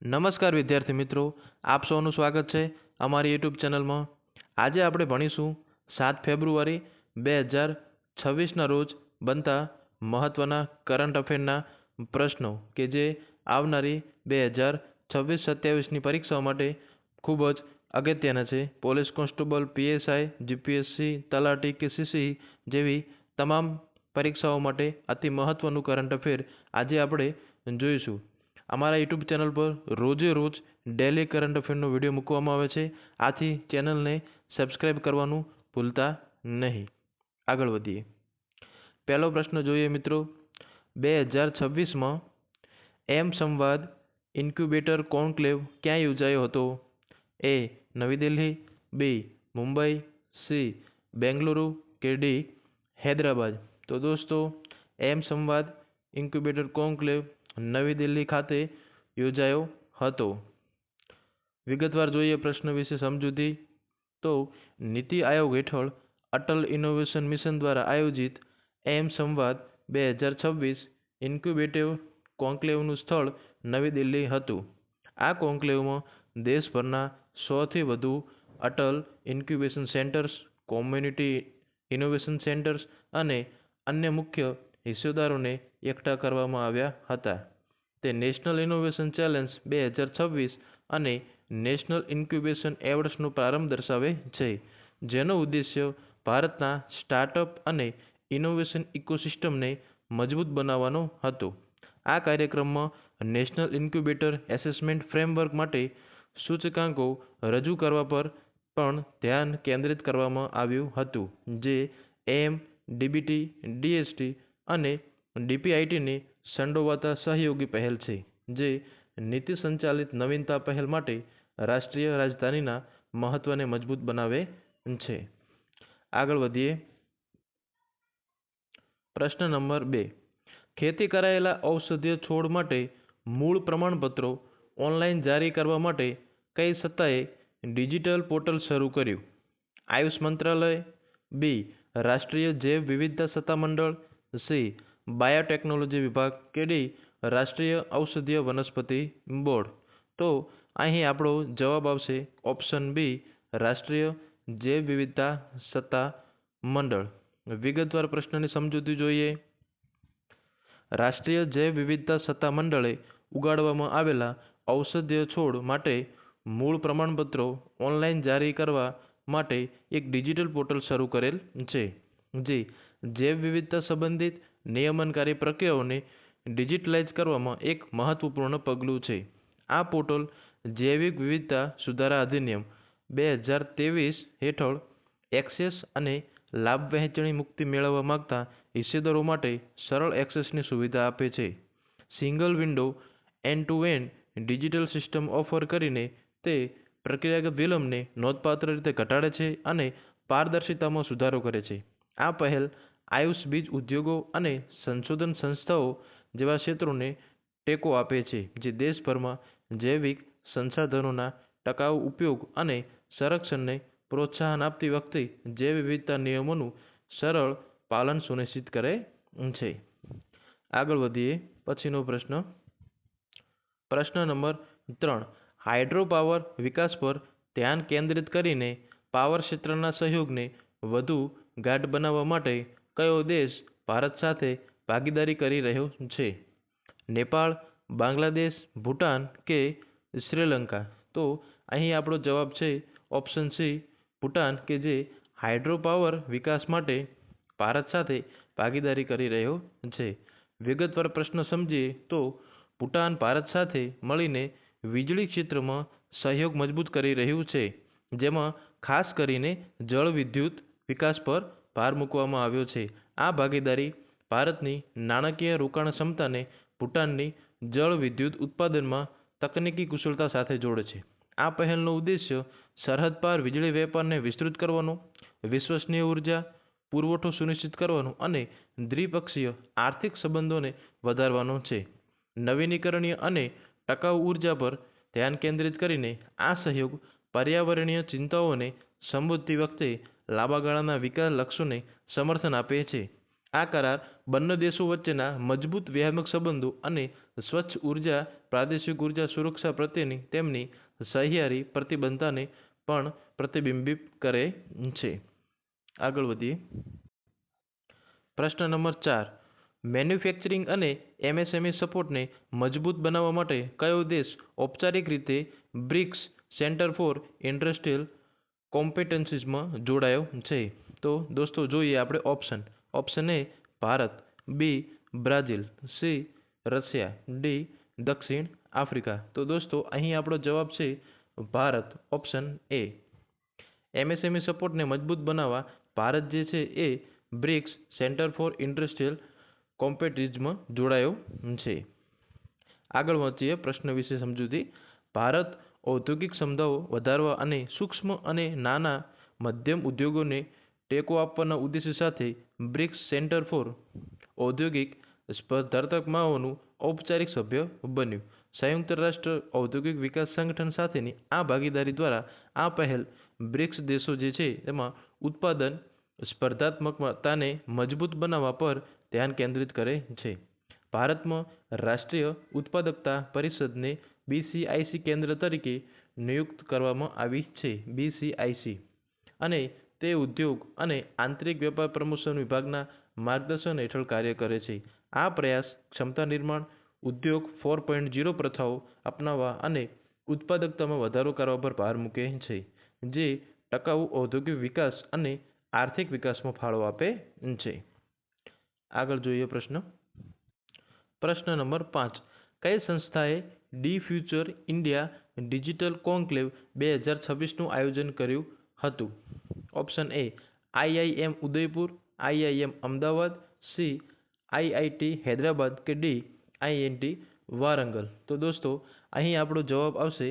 નમસ્કાર વિદ્યાર્થી મિત્રો, આપ સૌનું સ્વાગત છે અમારી યુટ્યુબ ચેનલમાં. આજે આપણે ભણીશું 7 ફેબ્રુઆરી 2026ના રોજ બનતા મહત્ત્વના કરંટ અફેરના પ્રશ્નો કે જે આવનારી 2026-27ની પરીક્ષાઓ માટે ખૂબ જ અગત્યના છે. પોલીસ કોન્સ્ટેબલ, પીએસઆઈ, જીપીએસસી, તલાટી કે સીસી જેવી તમામ પરીક્ષાઓ માટે અતિ મહત્ત્વનું કરંટ અફેર આજે આપણે જોઈશું. અમારા યુટ્યુબ ચેનલ પર રોજે રોજ ડેલી કરંટ અફેરનો વિડીયો મૂકવામાં આવે છે. આથી ચેનલને સબસ્ક્રાઈબ કરવાનું ભૂલતા નહીં. આગળ વધીએ. પહેલો પ્રશ્ન જોઈએ મિત્રો. 2026માં એમ સંવાદ ઇન્ક્યુબેટર કોન્ક્લેવ ક્યાં યોજાયો હતો? એ. નવી દિલ્હી, બી. મુંબઈ, સી. બેંગલુરુ કે ડી. હૈદરાબાદ. તો દોસ્તો, એમ સંવાદ ઇન્ક્યુબેટર કોન્ક્લેવ નવી દિલ્હી ખાતે યોજાયો હતો. વિગતવાર જોઈએ પ્રશ્ન વિશે સમજૂતી. તો નીતિ આયોગ હેઠળ અટલ ઇનોવેશન મિશન દ્વારા આયોજિત એમ સંવાદ 2026 ઇન્ક્યુબેટિવ કોન્ક્લેવનું સ્થળ નવી દિલ્હી હતું. આ કોન્ક્લેવમાં દેશભરના 100થી વધુ Atal incubation centres, community innovation centres અને અન્ય મુખ્ય હિસ્સેદારોને એકઠા કરવામાં આવ્યા હતા. તે નેશનલ ઇનોવેશન ચેલેન્જ 2026 અને નેશનલ ઇન્ક્યુબેશન એવોર્ડ્સનો પ્રારંભ દર્શાવે છે, જેનો ઉદ્દેશ્ય ભારતના સ્ટાર્ટઅપ અને ઇનોવેશન ઇકોસિસ્ટમને મજબૂત બનાવવાનો હતો. આ કાર્યક્રમમાં નેશનલ ઇન્ક્યુબેટર એસેસમેન્ટ ફ્રેમવર્ક માટે સૂચકાંકો રજૂ કરવા પર પણ ધ્યાન કેન્દ્રિત કરવામાં આવ્યું હતું, જે એમ, ડીબીટી, ડીએસટી અને ડીપીઆઈટીને સંડોવાતા સહયોગી પહેલ છે, જે નીતિ સંચાલિત નવીનતા પહેલ માટે રાષ્ટ્રીય રાજધાનીના મહત્વને મજબૂત બનાવે છે. આગળ વધીએ. પ્રશ્ન નંબર 2. ખેતી કરાયેલા ઔષધીય છોડ માટે મૂળ પ્રમાણપત્રો ઓનલાઈન જારી કરવા માટે કઈ સત્તાએ ડિજિટલ પોર્ટલ શરૂ કર્યું? આયુષ મંત્રાલય, બી. રાષ્ટ્રીય જૈવ વિવિધતા સત્તામંડળ, સી. બાયોટેકનોલોજી વિભાગ કે ડી. રાષ્ટ્રીય ઔષધીય વનસ્પતિ બોર્ડ. તો અહીં આપણો જવાબ આવશે ઓપ્શન બી, રાષ્ટ્રીય જૈવ વિવિધતા સત્તા મંડળ. વિગતવાર પ્રશ્નની સમજૂતી જોઈએ. રાષ્ટ્રીય જૈવ વિવિધતા સત્તા મંડળે ઉગાડવામાં આવેલા ઔષધીય છોડ માટે મૂળ પ્રમાણપત્રો ઓનલાઈન જારી કરવા માટે એક ડિજિટલ પોર્ટલ શરૂ કરેલ છે, જે જૈવ વિવિધતા સંબંધિત નિયમનકારી પ્રક્રિયાઓને ડિજિટલાઇઝ કરવામાં એક મહત્વપૂર્ણ પગલું છે. આ પોર્ટલ જૈવિક વિવિધતા સુધારા અધિનિયમ 2023 હેઠળ એક્સેસ અને લાભ વહેંચણી મુક્તિ મેળવવા માંગતા હિસ્સેદારો માટે સરળ એક્સેસની સુવિધા આપે છે. Single window and-two-and digital system offer કરીને તે પ્રક્રિયાગત વિલંબને નોંધપાત્ર રીતે ઘટાડે છે અને પારદર્શિતામાં સુધારો કરે છે. આ પહેલ આયુષ બીજ ઉદ્યોગો અને સંશોધન સંસ્થાઓ જેવા ક્ષેત્રોને ટેકો આપે છે, જે દેશભરમાં જૈવિક સંસાધનોના ટકાઉ ઉપયોગ અને સંરક્ષણને પ્રોત્સાહન આપતી વખતે જૈવ વિવિધતા નિયમોનું સરળ પાલન સુનિશ્ચિત કરે છે. આગળ વધીએ. પછીનો પ્રશ્ન. પ્રશ્ન નંબર 3. હાઇડ્રો પાવર વિકાસ પર ધ્યાન કેન્દ્રિત કરીને પાવર ક્ષેત્રના સહયોગને વધુ ગાઢ બનાવવા માટે કયો દેશ ભારત સાથે ભાગીદારી કરી રહ્યો છે? નેપાળ, બાંગ્લાદેશ, ભૂટાન કે શ્રીલંકા? તો અહીં આપણો જવાબ છે ઓપ્શન સી, ભૂટાન, કે જે હાઇડ્રો પાવર વિકાસ માટે ભારત સાથે ભાગીદારી કરી રહ્યો છે. વિગતવાર પ્રશ્ન સમજીએ તો ભૂટાન ભારત સાથે મળીને વીજળી ક્ષેત્રમાં સહયોગ મજબૂત કરી રહ્યું છે, જેમાં ખાસ કરીને જળ વિદ્યુત વિકાસ પર ભાર મૂકવામાં આવ્યો છે. આ ભાગીદારી ભારતની નાણાકીય રોકાણ ક્ષમતાને ભૂટાનની જળ વિદ્યુત ઉત્પાદનમાં તકનીકી કુશળતા સાથે જોડે છે. આ પહેલનો ઉદ્દેશ્ય સરહદ પાર વીજળી વેપારને વિસ્તૃત કરવાનો, વિશ્વસનીય ઉર્જા પુરવઠો સુનિશ્ચિત કરવાનો અને દ્વિપક્ષીય આર્થિક સંબંધોને વધારવાનો છે. નવીનીકરણીય અને ટકાઉ ઉર્જા પર ધ્યાન કેન્દ્રિત કરીને આ સહયોગ પર્યાવરણીય ચિંતાઓને સંબોધતી વખતે લાંબા ગાળાના વિકાસ લક્ષ્યોને સમર્થન આપે છે. આ કરાર બંને દેશો વચ્ચેના મજબૂત વ્યૂહાત્મક સંબંધો અને સ્વચ્છ ઉર્જા, પ્રાદેશિક ઉર્જા સુરક્ષા પ્રત્યેની તેમની સહિયારી પ્રતિબદ્ધતાને પણ પ્રતિબિંબિત કરે છે. આગળ વધીએ. પ્રશ્ન નંબર 4. મેન્યુફેક્ચરિંગ અને એમએસએમઈ સપોર્ટને મજબૂત બનાવવા માટે કયો દેશ ઔપચારિક રીતે બ્રિક્સ સેન્ટર ફોર ઇન્ડસ્ટ્રીયલ કોમ્પિટન્સીસમાં જોડાયો છે? તો દોસ્તો જોઈએ આપણે option. Option A Bharat, B Brazil, C Russia, D દક્ષિણ આફ્રિકા. તો દોસ્તો અહીં આપણો જવાબ છે ભારત, ઓપ્શન એ. એમએસએમઈ સપોર્ટને મજબૂત બનાવવા ભારત જે છે એ બ્રિક્સ સેન્ટર ફોર ઇન્ડસ્ટ્રીયલ કોમ્પિટિશનમાં જોડાયો છે. આગળ વધીએ પ્રશ્ન વિશે સમજૂતી. ભારત ઔદ્યોગિક ક્ષમતાઓ વધારવા અને સૂક્ષ્મ અને નાના મધ્યમ ઉદ્યોગોને ટેકો આપવાના ઉદ્દેશ્ય સાથે બ્રિક્સ સેન્ટર ફોર ઔદ્યોગિક સ્પર્ધાત્મકતાનું ઔપચારિક સભ્ય બન્યું. સંયુક્ત રાષ્ટ્ર ઔદ્યોગિક વિકાસ સંગઠન સાથેની આ ભાગીદારી દ્વારા આ પહેલ બ્રિક્સ દેશો જે છે તેમાં ઉત્પાદન સ્પર્ધાત્મકતાને મજબૂત બનાવવા પર ધ્યાન કેન્દ્રિત કરે છે. ભારતમાં રાષ્ટ્રીય ઉત્પાદકતા પરિષદને BCIC કેન્દ્ર તરીકે નિયુક્ત કરવામાં આવી છે. BCIC અને તે ઉદ્યોગ અને આંતરિક વેપાર પ્રમોશન વિભાગના માર્ગદર્શન હેઠળ કાર્ય કરે છે. આ પ્રયાસ ક્ષમતા નિર્માણ, ઉદ્યોગ 4.0 પ્રથાઓ અપનાવવા અને ઉત્પાદકતામાં વધારો કરવા પર ભાર મૂકે છે, જે ટકાઉ ઔદ્યોગિક વિકાસ અને આર્થિક વિકાસમાં ફાળો આપે છે. આગળ જોઈએ પ્રશ્ન. પ્રશ્ન નંબર 5. કઈ સંસ્થાએ the Future India Digital Conclave 2026નું આયોજન કર્યું હતું? Option A IIM Udaipur, IIM Ahmedabad, C IIT Hyderabad કે ડી IIT વારંગલ. તો દોસ્તો અહીં આપણો જવાબ આવશે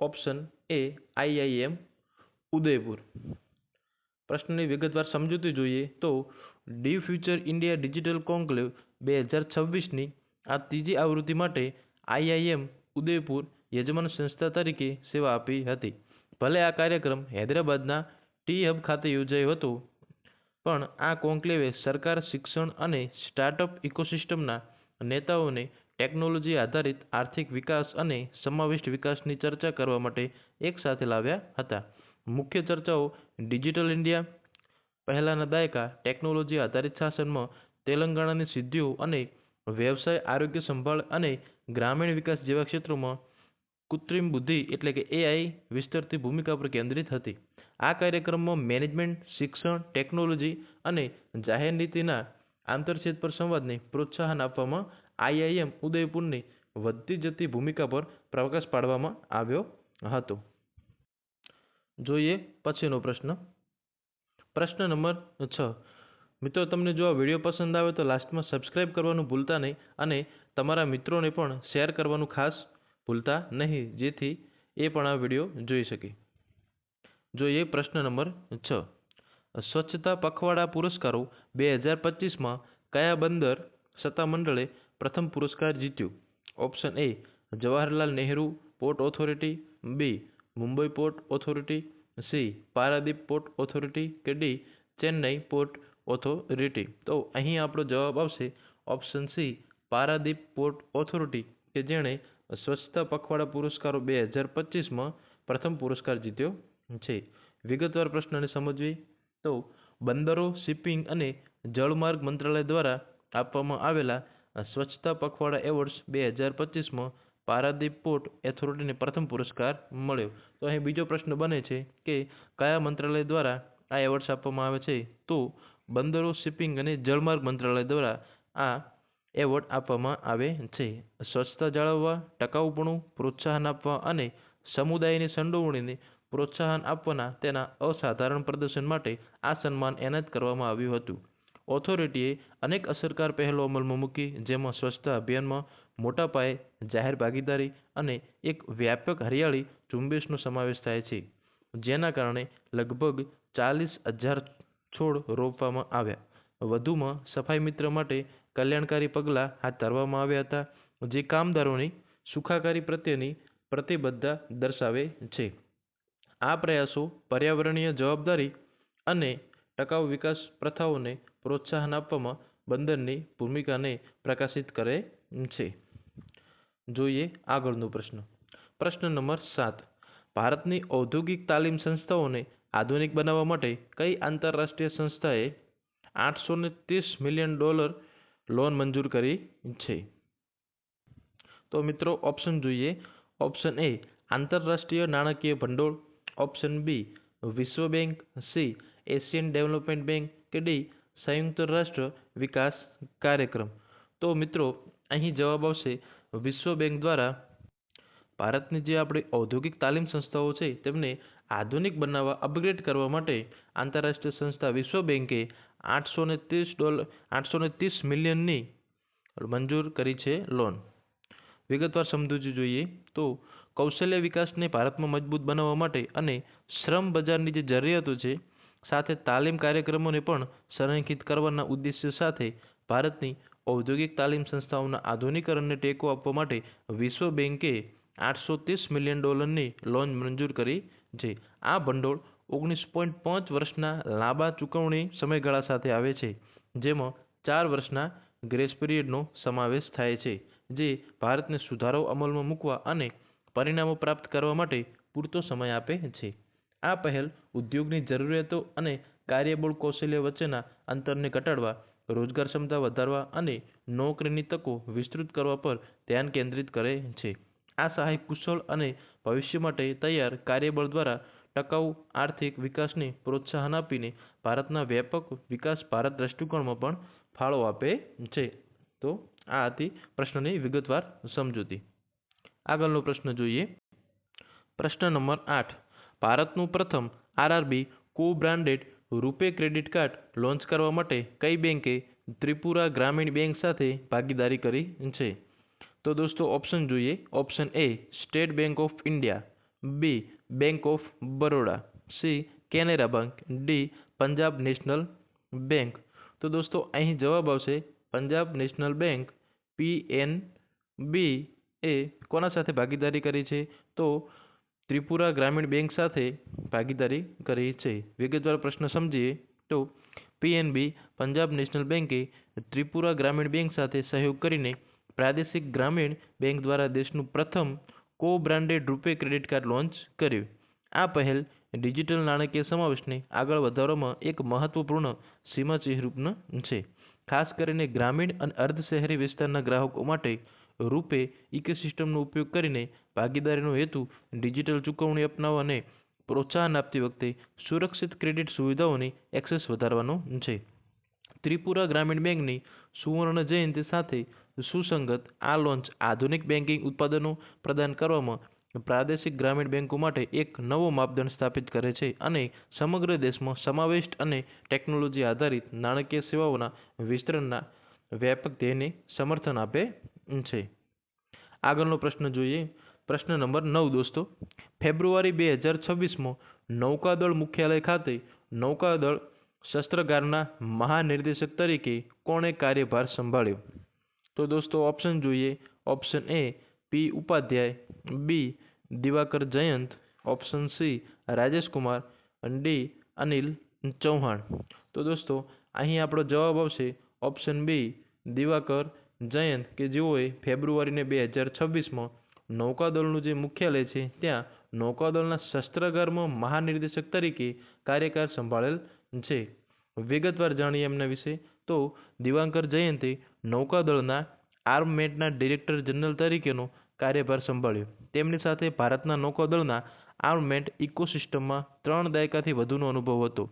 ઓપ્શન એ IIM ઉદયપુર. પ્રશ્નની વિગતવાર સમજૂતી જોઈએ તો the Future India Digital Conclave 2026ની આ ત્રીજી આવૃત્તિ માટે IIM ઉદયપુર યજમાન સંસ્થા તરીકે સેવા આપી હતી. ભલે આ કાર્યક્રમ હૈદરાબાદના ટી હબ ખાતે યોજાયો હતો, પણ આ કોન્ક્લેવે સરકાર, શિક્ષણ અને સ્ટાર્ટઅપ ઇકોસિસ્ટમના નેતાઓને ટેકનોલોજી આધારિત આર્થિક વિકાસ અને સમાવિષ્ટ વિકાસની ચર્ચા કરવા માટે એકસાથે લાવ્યા હતા. મુખ્ય ચર્ચાઓ ડિજિટલ ઇન્ડિયા, પહેલાના દાયકા, ટેકનોલોજી આધારિત શાસનમાં તેલંગાણાની સિદ્ધિઓ અને વ્યવસાય, આરોગ્ય સંભાળ અને ગ્રામીણ વિકાસ જેવા ક્ષેત્રોમાં કૃત્રિમ બુદ્ધિ એટલે કે AI વિસ્તરતી ભૂમિકા પર કેન્દ્રિત હતી. આ કાર્યક્રમમાં મેનેજમેન્ટ, શિક્ષણ, ટેકનોલોજી અને જાહેર નીતિના આંતરક્ષેત્ર પર સંવાદને પ્રોત્સાહન આપવામાં IIM ઉદયપુરની વધતી જતી ભૂમિકા પર પ્રકાશ પાડવામાં આવ્યો હતો. જોઈએ પછીનો પ્રશ્ન. પ્રશ્ન નંબર 6. મિત્રો, તમને જો આ વિડીયો પસંદ આવે તો લાસ્ટમાં સબસ્ક્રાઇબ કરવાનું ભૂલતા નહીં અને તમારા મિત્રોને પણ શેર કરવાનું ખાસ ભૂલતા નહીં, જેથી એ પણ આ વિડીયો જોઈ શકે. જોઈએ પ્રશ્ન નંબર 6. સ્વચ્છતા પખવાડા પુરસ્કારો 2025માં કયા બંદર સત્તામંડળે પ્રથમ પુરસ્કાર જીત્યો? Option A Jawaharlal Nehru port authority, B Mumbai port authority, C Paradip port authority કે ડી ચેન્નઈ પોર્ટ ઓથોરિટી. તો અહીં આપણો જવાબ આવશે option C Paradip port authority, કે જેણે સ્વચ્છતા પખવાડા પુરસ્કારો 2025માં પ્રથમ પુરસ્કાર જીત્યો છે. વિગતવાર પ્રશ્નને સમજવી તો બંદરો, શિપિંગ અને જળમાર્ગ મંત્રાલય દ્વારા આપવામાં આવેલા સ્વચ્છતા પખવાડા એવોર્ડ્સ 2025માં પારાદીપ પોર્ટ ઓથોરિટીને પ્રથમ પુરસ્કાર મળ્યો. તો અહીં બીજો પ્રશ્ન બને છે કે કયા મંત્રાલય દ્વારા આ એવોર્ડ્સ આપવામાં આવે છે? તો બંદરો, શિપિંગ અને જળમાર્ગ મંત્રાલય દ્વારા આ એવોર્ડ આપવામાં આવે છે. સ્વચ્છતા જાળવવા, ટકાઉપણું પ્રોત્સાહન આપવા અને સમુદાયની સંડોવણીને પ્રોત્સાહન આપવાના તેના અસાધારણ પ્રદર્શન માટે આ સન્માન એનાયત કરવામાં આવ્યું હતું. ઓથોરિટીએ અનેક અસરકાર પહેલો અમલમાં મૂકી, જેમાં સ્વચ્છતા અભિયાનમાં મોટા પાયે જાહેર ભાગીદારી અને એક વ્યાપક હરિયાળી ઝુંબેશનો સમાવેશ થાય છે, જેના કારણે લગભગ 40,000 છોડ રોપવામાં આવ્યા. વધુમાં સફાઈ મિત્ર માટે કલ્યાણકારી પગલાં હાથ ધરવામાં આવ્યા હતા, જે કામદારોની સુખાકારી પ્રત્યેની પ્રતિબદ્ધતા દર્શાવે છે. આ પ્રયાસો પર્યાવરણીય જવાબદારી અને ટકાઉ વિકાસ પ્રથાઓને પ્રોત્સાહન આપવામાં બંદરની ભૂમિકાને પ્રકાશિત કરે છે. જોઈએ આગળનો પ્રશ્ન. પ્રશ્ન નંબર 7. ભારતની ઔદ્યોગિક તાલીમ સંસ્થાઓને આધુનિક બનાવવા માટે કઈ આંતરરાષ્ટ્રીય સંસ્થાએ $830 મિલિયન લોન મંજૂર કરી છે? તો મિત્રો ઓપ્શન જોઈએ. ઓપ્શન એ આંતરરાષ્ટ્રીય નાણાકીય ભંડોળ, ઓપ્શન બી વિશ્વ bank, C Asian development bank કે ડી સંયુક્ત રાષ્ટ્ર વિકાસ કાર્યક્રમ. તો મિત્રો અહીં જવાબ આવશે વિશ્વ બેંક દ્વારા ભારતની જે આપણી ઔદ્યોગિક તાલીમ સંસ્થાઓ છે તેમને આધુનિક બનાવવા, અપગ્રેડ કરવા માટે આંતરરાષ્ટ્રીય સંસ્થા વિશ્વ બેંકે $830 મિલિયનની મંજૂર કરી છે લોન. વિગતવાર સમજૂતી જોઈએ તો કૌશલ્ય વિકાસને ભારતમાં મજબૂત બનાવવા માટે અને શ્રમ બજારની જે જરૂરિયાતો છે સાથે તાલીમ કાર્યક્રમોને પણ સંરેખિત કરવાના ઉદ્દેશ્ય સાથે ભારતની ઔદ્યોગિક તાલીમ સંસ્થાઓના આધુનિકરણને ટેકો આપવા માટે વિશ્વ બેંકે $830 મિલિયનની લોન મંજૂર કરી છે. આ ભંડોળ 19.5 વર્ષના લાંબા ચૂકવણી સમયગાળા સાથે આવે છે, જેમાં 4 વર્ષના ગ્રેસ પિરિયડનો સમાવેશ થાય છે, જે ભારતને સુધારાઓ અમલમાં મૂકવા અને પરિણામો પ્રાપ્ત કરવા માટે પૂરતો સમય આપે છે. આ પહેલ ઉદ્યોગની જરૂરિયાતો અને કાર્યબળ કૌશલ્ય વચ્ચેના અંતરને ઘટાડવા, રોજગાર ક્ષમતા વધારવા અને નોકરીની તકો વિસ્તૃત કરવા પર ધ્યાન કેન્દ્રિત કરે છે. આ સહાય કુશળ અને ભવિષ્ય માટે તૈયાર કાર્યબળ દ્વારા ટકાઉ આર્થિક વિકાસને પ્રોત્સાહન આપીને ભારતના વ્યાપક વિકાસ ભારત દ્રષ્ટિકોણમાં પણ ફાળો આપે છે. તો આ હતી પ્રશ્નની વિગતવાર સમજૂતી. આગળનો પ્રશ્ન જોઈએ. પ્રશ્ન નંબર 8. ભારતનું પ્રથમ આરઆરબી કો-બ્રાન્ડેડ રૂપે ક્રેડિટ કાર્ડ લોન્ચ કરવા માટે કઈ બેંકે ત્રિપુરા ગ્રામીણ બેંક સાથે ભાગીદારી કરી છે? તો દોસ્તો ઓપ્શન જોઈએ. Option A State Bank of India, B Bank of Baroda, C Canara Bank, D Punjab National Bank. તો દોસ્તો અહીં જવાબ આવશે પંજાબ નેશનલ બેંક. પીએનબી એ કોના સાથે ભાગીદારી કરી છે? તો ત્રિપુરા ગ્રામીણ બેંક સાથે ભાગીદારી કરી છે. વિગતવાર પ્રશ્ન સમજીએ તો પીએનબી પંજાબ નેશનલ બેંકે ત્રિપુરા ગ્રામીણ બેંક સાથે સહયોગ કરીને પ્રાદેશિક ગ્રામીણ બેંક દ્વારા દેશનું પ્રથમ કો-બ્રાન્ડેડ રૂપે ક્રેડિટ કાર્ડ લોન્ચ કર્યું. આ પહેલ ડિજિટલ નાણાકીય સમાવેશને આગળ વધારવામાં એક મહત્વપૂર્ણ સીમાચિહ્ન છે. ખાસ કરીને ગ્રામીણ અને અર્ધ શહેરી વિસ્તારના ગ્રાહકો માટે રૂપે ઇકોસિસ્ટમનો ઉપયોગ કરીને ભાગીદારીનો હેતુ ડિજિટલ ચૂકવણી અપનાવવા અને પ્રોત્સાહન આપતી વખતે સુરક્ષિત ક્રેડિટ સુવિધાઓની એક્સેસ વધારવાનો છે. ત્રિપુરા ગ્રામીણ બેંકની સુવર્ણ જયંતિ સાથે સુસંગત આ લોન્ચ આધુનિક બેન્કિંગ ઉત્પાદનો પ્રદાન કરવામાં પ્રાદેશિક ગ્રામીણ બેંકો માટે એક નવો માપદંડ સ્થાપિત કરે છે અને સમગ્ર દેશમાં સમાવિષ્ટ અને ટેકનોલોજી આધારિત નાણાકીય સેવાઓના વિસ્તરણના વ્યાપક ધ્યેયને સમર્થન આપે છે. આગળનો પ્રશ્ન જોઈએ. પ્રશ્ન નંબર 9 દોસ્તો. ફેબ્રુઆરી 2026માં નૌકાદળ મુખ્યાલય ખાતે નૌકાદળ શસ્ત્રાગારના મહાનિર્દેશક તરીકે કોણે કાર્યભાર સંભાળ્યો? તો દોસ્તો ઓપ્શન જોઈએ. Option A P Upadhyay, B Diwakar Jayant, option C Rajesh Kumar, D Anil Chauhan. તો દોસ્તો અહીં આપણો જવાબ આવશે ઓપ્શન બી દિવાકર જયંત, કે જેઓએ ફેબ્રુઆરીને 2026માં નૌકાદળનું જે મુખ્યાલય છે ત્યાં નૌકાદળના શસ્ત્રાગારમાં મહાનિર્દેશક તરીકે કાર્યભાર સંભાળેલ છે. વિગતવાર જાણીએ એમના વિશે તો દિવાકર જયંતે નૌકાદળના આર્મમેન્ટના ડિરેક્ટર જનરલ તરીકેનો કાર્યભાર સંભાળ્યો. તેમની સાથે ભારતના નૌકાદળના આર્મમેન્ટ ઇકોસિસ્ટમમાં 3 દાયકાથી વધુનો અનુભવ હતો.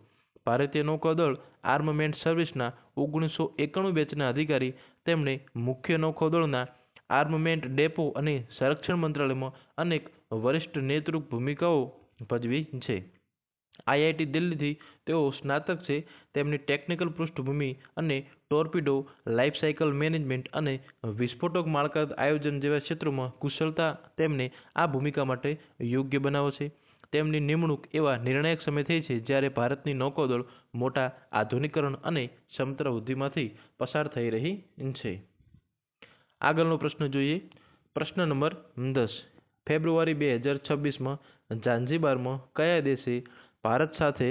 ભારતીય નૌકાદળ આર્મમેન્ટ સર્વિસના 1991 બેચના અધિકારી, તેમણે મુખ્ય નૌકાદળના આર્મમેન્ટ ડેપો અને સંરક્ષણ મંત્રાલયમાં અનેક વરિષ્ઠ નેતૃત્વ ભૂમિકાઓ ભજવી છે. આઈઆઈટી દિલ્હીથી તેઓ સ્નાતક છે. તેમની ટેકનિકલ પૃષ્ઠભૂમિ અને ટોર્પીડો લાઈફ સાયકલ મેનેજમેન્ટ અને વિસ્ફોટક માળખાગત આયોજન જેવા ક્ષેત્રોમાં કુશળતા તેમને આ ભૂમિકા માટે યોગ્ય બનાવે છે. તેમની નિમણૂક એવા નિર્ણાયક સમય થઈ છે જ્યારે ભારતની નૌકાદળ મોટા આધુનિકરણ અને ક્ષમતા વૃદ્ધિમાંથી પસાર થઈ રહી છે. આગળનો પ્રશ્ન જોઈએ. પ્રશ્ન નંબર 10. ફેબ્રુઆરી 2026માં ઝાંઝીબારમાં કયા દેશે ભારત સાથે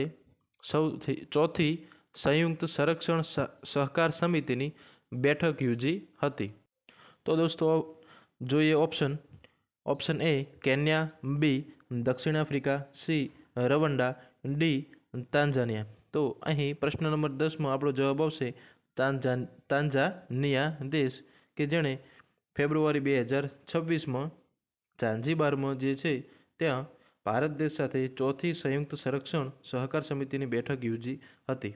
ચોથી સંયુક્ત સંરક્ષણ સહકાર સમિતિની બેઠક યોજી હતી? તો દોસ્તો જોઈએ ઓપ્શન એ કેન્યા, બી દક્ષિણ આફ્રિકા, સી રવંડા, ડી તાંઝાનિયા. તો અહીં પ્રશ્ન નંબર 10માં આપણો જવાબ આવશે તાંઝાનિયા દેશ, કે જેણે ફેબ્રુઆરી 2026માં ઝાંઝીબારમાં જે છે ત્યાં ભારત દેશ સાથે ચોથી સંયુક્ત સંરક્ષણ સહકાર સમિતિની બેઠક યોજી હતી.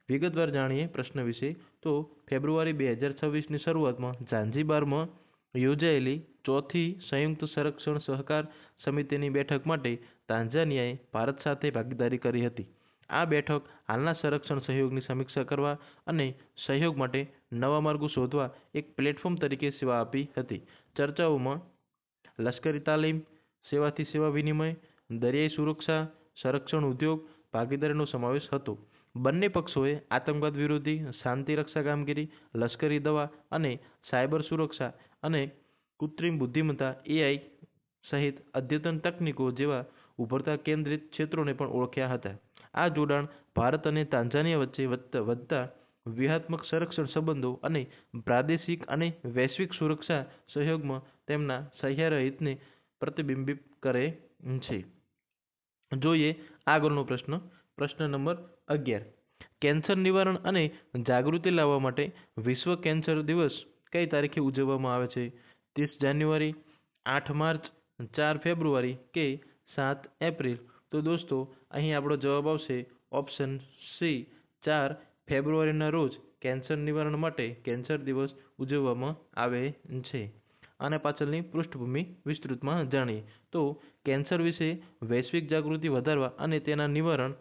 વિગતવાર જાણીએ પ્રશ્ન વિશે. તો ફેબ્રુઆરી 2026ની શરૂઆતમાં ઝાંઝીબારમાં યોજાયેલી ચોથી સંયુક્ત સંરક્ષણ સહકાર સમિતિની બેઠક માટે તાંઝાનિયાએ ભારત સાથે ભાગીદારી કરી હતી. આ બેઠક હાલના સંરક્ષણ સહયોગની સમીક્ષા કરવા અને સહયોગ માટે નવા માર્ગો શોધવા એક પ્લેટફોર્મ તરીકે સેવા આપી હતી. ચર્ચાઓમાં લશ્કરી તાલીમ, સેવાથી સેવા વિનિમય, દરિયાઈ સુરક્ષા, સંરક્ષણ ઉદ્યોગ ભાગીદારીનો સમાવેશ હતો. બંને પક્ષોએ આતંકવાદ વિરોધી, શાંતિ રક્ષા કામગીરી, લશ્કરી દવા અને સાયબર સુરક્ષા અને કૃત્રિમ બુદ્ધિમત્તા AI સહિત અદ્યતન તકનીકો જેવા ઉભરતા કેન્દ્રિત ક્ષેત્રોને પણ ઓળખ્યા હતા. આ જોડાણ ભારત અને તાંઝાનિયા વચ્ચે વધતા વ્યૂહાત્મક સંરક્ષણ સંબંધો અને પ્રાદેશિક અને વૈશ્વિક સુરક્ષા સહયોગમાં તેમના સહિયારા હિતને પ્રતિબિંબિત કરે છે. જોઈએ આગળનો પ્રશ્ન નંબર 11. કેન્સર નિવારણ અને જાગૃતિ લાવવા માટે વિશ્વ કેન્સર દિવસ કઈ તારીખે ઉજવવામાં આવે છે? 30 જાન્યુઆરી, 8 માર્ચ, 4 ફેબ્રુઆરી કે 7 એપ્રિલ? તો દોસ્તો અહીં આપણો જવાબ આવશે ઓપ્શન સી, 4 ફેબ્રુઆરીના રોજ કેન્સર નિવારણ માટે કેન્સર દિવસ ઉજવવામાં આવે છે. આના પાછળની પૃષ્ઠભૂમિ વિસ્તૃતમાં જાણીએ તો કેન્સર વિશે વૈશ્વિક જાગૃતિ વધારવા અને તેના નિવારણ,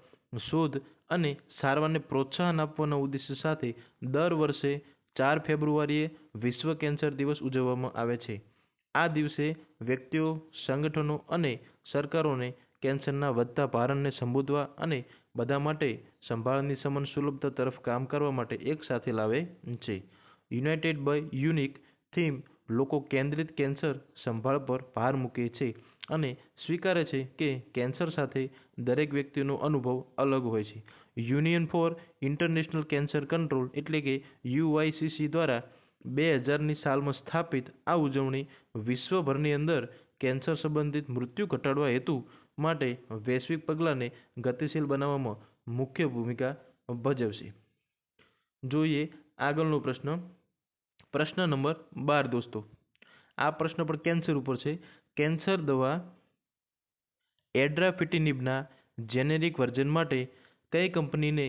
શોધ અને સારવારને પ્રોત્સાહન આપવાના ઉદ્દેશ્ય સાથે દર વર્ષે 4 ફેબ્રુઆરીએ વિશ્વ કેન્સર દિવસ ઉજવવામાં આવે છે. આ દિવસે વ્યક્તિઓ, સંગઠનો અને સરકારોને કેન્સરના વધતા ભારણને સંબોધવા અને બધા માટે સંભાળની સમાન સુલભતા તરફ કામ કરવા માટે એક સાથે લાવે છે. યુનાઇટેડ બાય યુનિક થીમ લોકો કેન્દ્રિત કેન્સર સંભાળ પર ભાર મૂકે છે અને સ્વીકારે છે કે કેન્સર સાથે દરેક વ્યક્તિનો અનુભવ અલગ હોય છે. Union four international cancer control એટલે કે UICC દ્વારા 2000ની સાલમાં સ્થાપિત આ ઉજવણી વિશ્વભરની અંદર કેન્સર સંબંધિત મૃત્યુ ઘટાડવા હેતુ માટે વૈશ્વિક પગલાંને ગતિશીલ બનાવવામાં મુખ્ય ભૂમિકા ભજવશે. જોઈએ આગળનો પ્રશ્ન નંબર 12 દોસ્તો. આ પ્રશ્ન પણ કેન્સર ઉપર છે. કેન્સર દવા એડ્રાફિટિનિબના જેનેરિક વર્ઝન માટે કઈ કંપનીને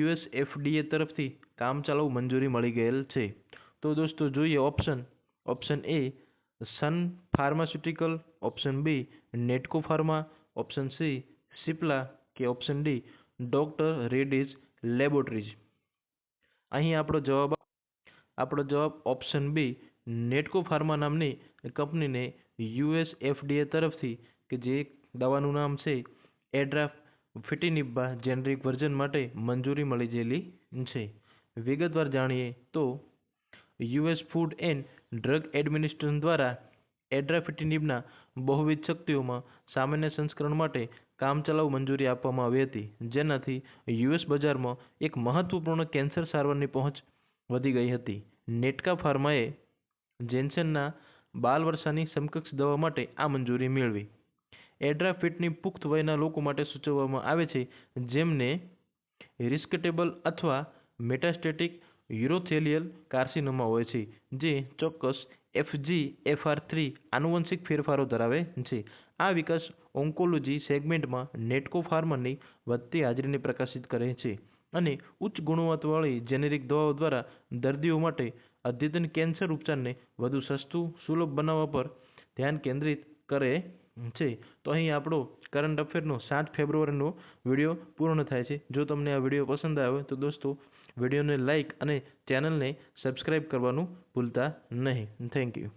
US FDA તરફથી કામચલાઉ મંજૂરી મળી ગયેલ છે? તો દોસ્તો જોઈએ option A Sun pharmaceutical, option B Natco pharma, option C Cipla કે option D doctor Reddy's laboratories. અહીં આપણો જવાબ ઓપ્શન બી નેટકો ફાર્મા નામની કંપનીને US FDA તરફથી કે જે દવાનું નામ છે એડ્રાફિટિનિબા જેનેરિક વર્ઝન માટે મંજૂરી મળી ગયેલી છે. વિગતવાર જાણીએ તો US food and drug administration દ્વારા એડ્રાફિટિનિબના બહુવિધ શક્તિઓમાં સામાન્ય સંસ્કરણ માટે કામચલાઉ મંજૂરી આપવામાં આવી હતી, જેનાથી US બજારમાં એક મહત્વપૂર્ણ કેન્સર સારવારની પહોંચ વધી ગઈ હતી. નેટકા ફાર્માએ જેન્સનના બાલવર્ષાની સમકક્ષ દવા માટે આ મંજૂરી મેળવી. એડ્રાફિટની પુખ્ત વયના લોકો માટે સૂચવવામાં આવે છે જેમને રિસ્કેટેબલ અથવા મેટાસ્ટેટિક યુરોથેલિયલ કાર્સિનોમા હોય છે, જે ચોક્કસ FGFR3 આનુવંશિક ફેરફારો ધરાવે છે. આ વિકાસ ઓન્કોલોજી સેગમેન્ટમાં નેટકો ફાર્માની વધતી હાજરીને પ્રકાશિત કરે છે અને ઉચ્ચ ગુણવત્તાવાળી જેનેરિક દવાઓ દ્વારા દર્દીઓ માટે અદ્યતન કેન્સર ઉપચારને વધુ સસ્તું, સુલભ બનાવવા પર ધ્યાન કેન્દ્રિત કરે છે. તો અહીં આપણો કરંટ અફેરનો 7 ફેબ્રુઆરીનો વિડીયો પૂર્ણ થાય છે. જો તમને આ વિડીયો પસંદ આવ્યો તો દોસ્તો વિડીયોને લાઇક અને ચેનલને સબસ્ક્રાઇબ કરવાનું ભૂલતા નહીં. Thank you.